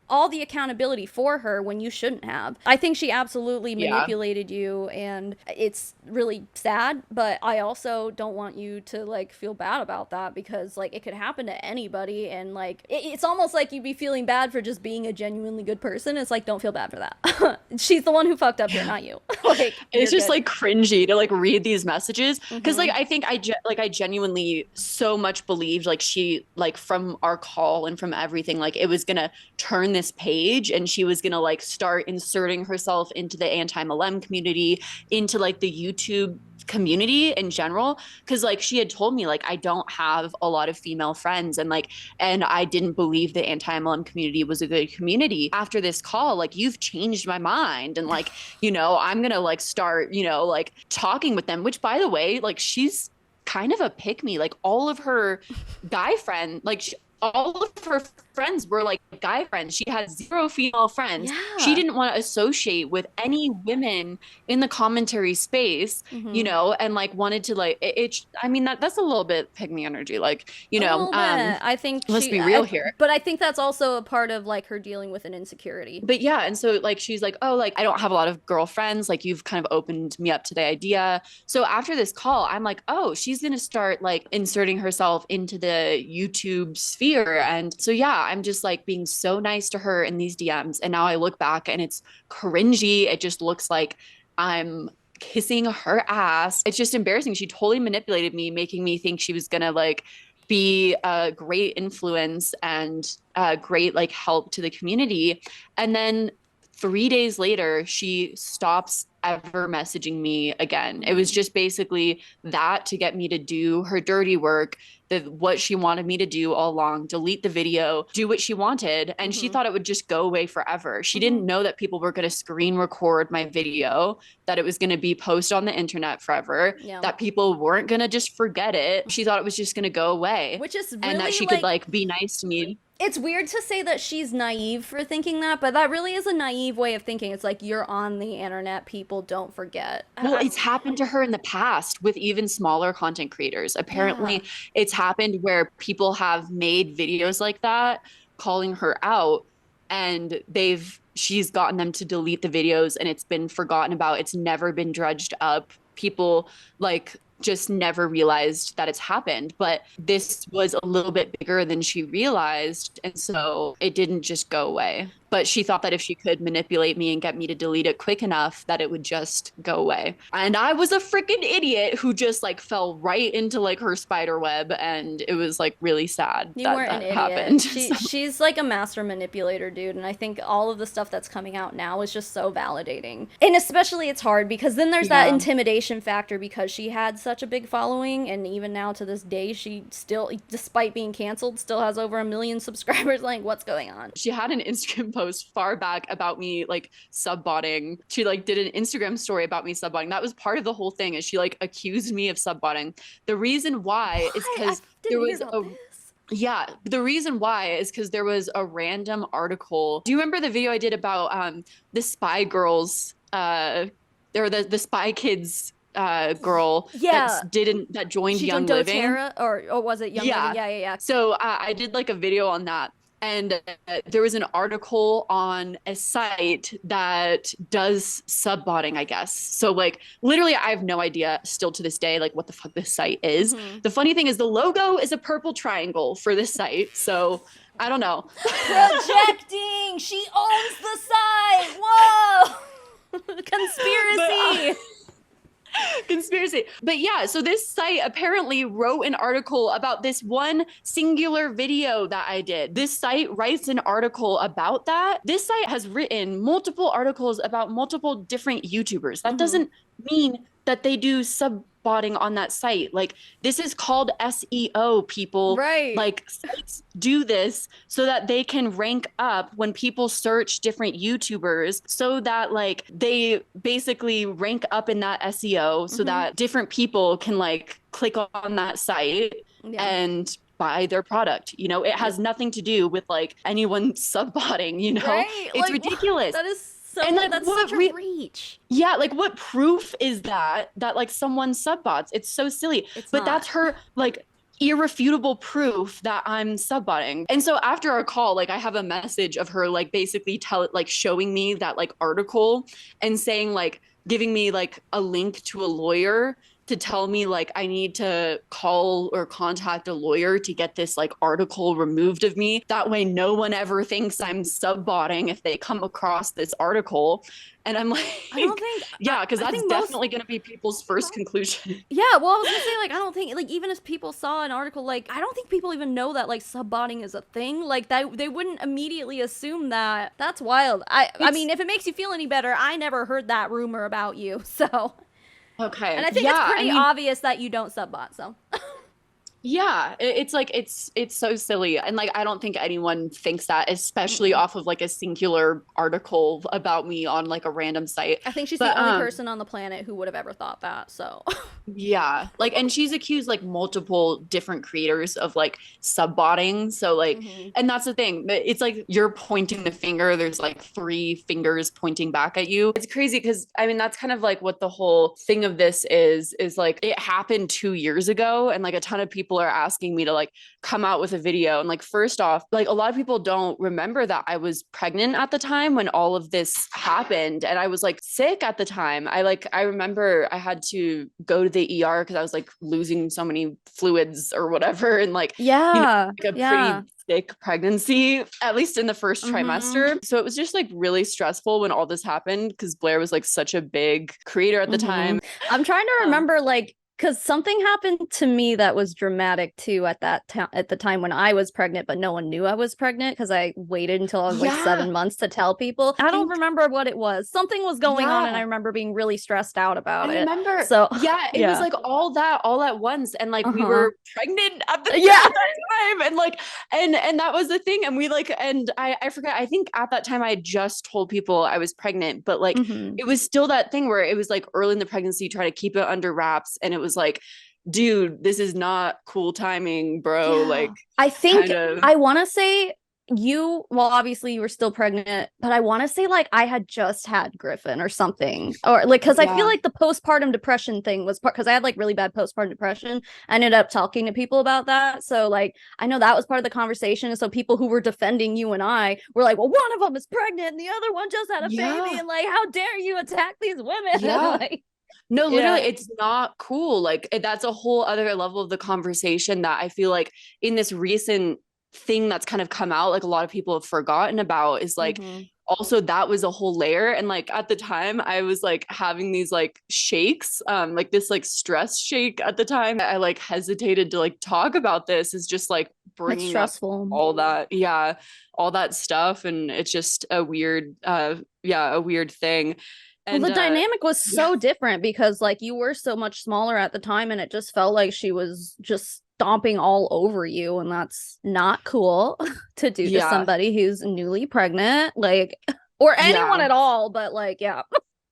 all the accountability for her when you shouldn't have. I think she absolutely manipulated you, and it's really sad, but I also don't want you to like feel bad about that, because like it could happen to anybody, and like it's almost like you'd be feeling bad for just being a genuinely good person. It's like, don't feel bad for that. She's the one who fucked up here, not you. Like it's just like cringy to like read these messages, because like I think I genuinely so much believed like she, like from our call and from everything, like it was gonna turn this page and she was gonna like start inserting herself into the anti-mlm community, into like the YouTube community in general, because like she had told me like I don't have a lot of female friends, and I didn't believe the anti-mlm community was a good community. After this call, like you've changed my mind, and like, you know, I'm gonna like start, you know, like talking with them, which by the way, like she's kind of a pick me, like all of her guy friend, like all of her friends were like guy friends. She had zero female friends. She Yeah. didn't want to associate with any women in the commentary space, you Mm-hmm. know, and like wanted to like I mean that's a little bit pick me energy, like, you A know, little bit. I think let's be real here. but I think that's also a part of like her dealing with an insecurity. But yeah, and so like she's like, oh, like I don't have a lot of girlfriends, like you've kind of opened me up to the idea. So after this call, I'm like, oh, she's gonna start like inserting herself into the YouTube sphere. And so yeah, I'm just like being so nice to her in these DMs, and now I look back and it's cringy. It just looks like I'm kissing her ass. It's just embarrassing. She totally manipulated me, making me think she was gonna like be a great influence and a great like help to the community. And then 3 days later, she stops ever messaging me again. It was just basically that to get me to do her dirty work, what she wanted me to do all along, delete the video, do what she wanted. And she thought it would just go away forever. She didn't know that people were going to screen record my video, that it was going to be posted on the internet forever, that people weren't going to just forget it. She thought it was just going to go away. Which is really and that she could like be nice to me. It's weird to say that she's naive for thinking that, but that really is a naive way of thinking. It's like, you're on the internet, people don't forget. Well, it's happened to her in the past with even smaller content creators. Apparently, it's happened where people have made videos like that calling her out, and she's gotten them to delete the videos, and it's been forgotten about. It's never been dredged up. People like just never realized that it's happened, but this was a little bit bigger than she realized, and so it didn't just go away. But she thought that if she could manipulate me and get me to delete it quick enough, that it would just go away. And I was a freaking idiot who just like fell right into like her spider web, and it was like really sad you that weren't that an idiot. happened. She's like a master manipulator, dude, and I think all of the stuff that's coming out now is just so validating. And especially it's hard because then there's that intimidation factor, because she had such a big following, and even now to this day she still, despite being canceled, still has over 1 million subscribers. Like, what's going on? She had an Instagram post far back about me like subbotting. She like did an Instagram story about me subbotting. That was part of the whole thing, is she like accused me of subbotting. The reason why is because there was the reason why is because there was a random article. Do you remember the video I did about the spy girls, or the spy kids girl that joined Young Living? Or was it Young Living? Yeah. So I did like a video on that. And there was an article on a site that does subbotting, I guess. So like literally I have no idea still to this day, like what the fuck this site is. The funny thing is the logo is a purple triangle for this site. So I don't know. Projecting! She owns the site! Whoa! Conspiracy! Conspiracy. But yeah, so this site apparently wrote an article about this one singular video that I did. This site writes an article about that. This site has written multiple articles about multiple different YouTubers. That doesn't mean that they do subbotting on that site. Like, this is called SEO, people. Right. Like, sites do this so that they can rank up when people search different YouTubers, so that like they basically rank up in that SEO so that different people can like click on that site and buy their product. You know, it has nothing to do with like anyone subbotting, you know? Right? It's like, ridiculous. That is so, and like, that's such a reach. Yeah, like what proof is that like someone subbots? It's so silly. That's her like irrefutable proof that I'm subbotting. And so after our call, like I have a message of her like basically showing me that like article and saying like, giving me like a link to a lawyer to tell me like I need to call or contact a lawyer to get this like article removed of me. That way no one ever thinks I'm subbotting if they come across this article. And I'm like, I don't think, because that's definitely going to be people's first conclusion. Yeah, well, I was going to say, like, I don't think, like, even if people saw an article, like, I don't think people even know that, like, subbotting is a thing. Like, that they wouldn't immediately assume that. That's wild. I mean, if it makes you feel any better, I never heard that rumor about you, so. Okay. And I think it's pretty obvious that you don't subbot, so. Yeah, it's like it's so silly, and like I don't think anyone thinks that, especially off of like a singular article about me on like a random site. I think she's the only person on the planet who would have ever thought that. So Yeah. Like, and she's accused like multiple different creators of like subbotting. So like, Mhm. and that's the thing. It's like you're pointing the finger. There's like three fingers pointing back at you. It's crazy because I mean that's kind of like what the whole thing of this is like it happened 2 years ago, and like a ton of people are asking me to like come out with a video. And like first off, like a lot of people don't remember that I was pregnant at the time when all of this happened, and I was like sick at the time. I remember I had to go to the ER because I was like losing so many fluids or whatever, and like Yeah. like a Yeah. pretty thick pregnancy, at least in the first Mhm. trimester. So it was just like really stressful when all this happened because Blair was like such a big creator at the time. I'm trying to Um, remember, like, because something happened to me that was dramatic too at at the time when I was pregnant, but no one knew I was pregnant because I waited until I was like yeah, 7 months to tell people. I I don't think, remember what it was. Something was going on, and I yeah. remember being really stressed out I about it. remember, So, yeah, it was yeah. like all that all at once, and like we Uh-huh. were pregnant at the Yeah. at that time, and like, and that was the thing, and we like, and I forget. I think at that time I had just told people I was pregnant, but like hmm it was still that thing where it was like early in the pregnancy, try to keep it under wraps, and it was like, dude, this is not cool timing, bro. Like, Yeah. I think kind of, I want to say well, obviously you were still pregnant, but I want to say like I had just had Griffin or something. Or like, because I feel yeah, like the postpartum depression thing was part because I had like really bad postpartum depression. I ended up talking to people about that. So, like, I know that was part of the conversation. And so people who were defending you and I were like, well, one of them is pregnant and the other one just had a baby. yeah, And like, how dare you attack these women? yeah. Like, No, literally, yeah. it's not cool. Like that's a whole other level of the conversation that I feel like in this recent thing that's kind of come out, like a lot of people have forgotten about is like hmm also that was a whole layer. And like at the time I was like having these like shakes, like this like stress shake at the time. I like hesitated to like talk about this is just like That's bringing up stressful. all that, yeah, all that stuff. And it's just a weird, yeah, a weird thing. Well, And the dynamic was yeah, so different because like you were so much smaller at the time and it just felt like she was just stomping all over you and that's not cool to do to yeah. somebody who's newly pregnant, like or anyone Yeah. at all, but like yeah.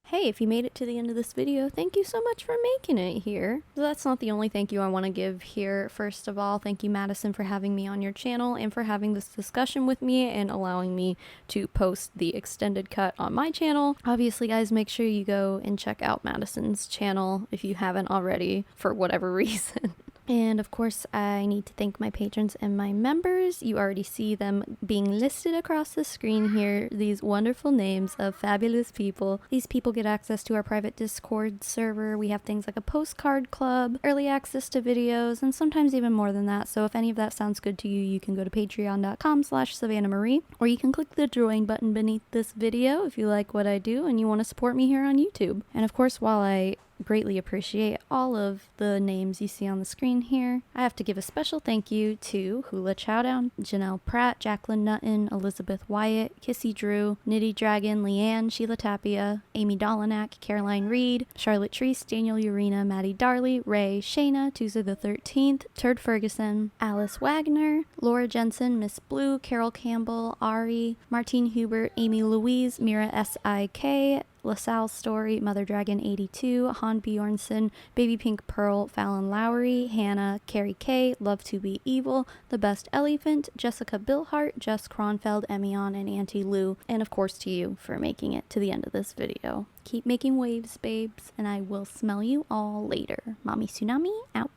Hey, if you made it to the end of this video, thank you so much for making it here. That's not the only thank you I want to give here. First of all, thank you, Madison, for having me on your channel and for having this discussion with me and allowing me to post the extended cut on my channel. Obviously, guys, make sure you go and check out Madison's channel if you haven't already for whatever reason. And of course, I need to thank my patrons and my members. You already see them being listed across the screen here. These wonderful names of fabulous people. These people get access to our private Discord server. We have things like a postcard club, early access to videos, and sometimes even more than that. So if any of that sounds good to you, you can go to patreon.com/SavannahMarie, or you can click the join button beneath this video if you like what I do and you want to support me here on YouTube. And of course, while I greatly appreciate all of the names you see on the screen here, I have to give a special thank you to Hula Chowdown, Janelle Pratt, Jacqueline Nutton, Elizabeth Wyatt, Kissy Drew, Nitty Dragon, Leanne, Sheila Tapia, Amy Dolinak, Caroline Reed, Charlotte Treese, Daniel Urena, Maddie Darley, Ray, Shayna, Tuesday the 13th, Turd Ferguson, Alice Wagner, Laura Jensen, Miss Blue, Carol Campbell, Ari, Martine Hubert, Amy Louise, Mira S.I.K., LaSalle Story, Mother Dragon 82, Han Bjornson, Baby Pink Pearl, Fallon Lowry, Hannah, Carrie K, Love to Be Evil, The Best Elephant, Jessica Billhart, Jess Kronfeld, Emion, and Auntie Lou, and of course to you for making it to the end of this video. Keep making waves, babes, and I will smell you all later. Mommy Tsunami out.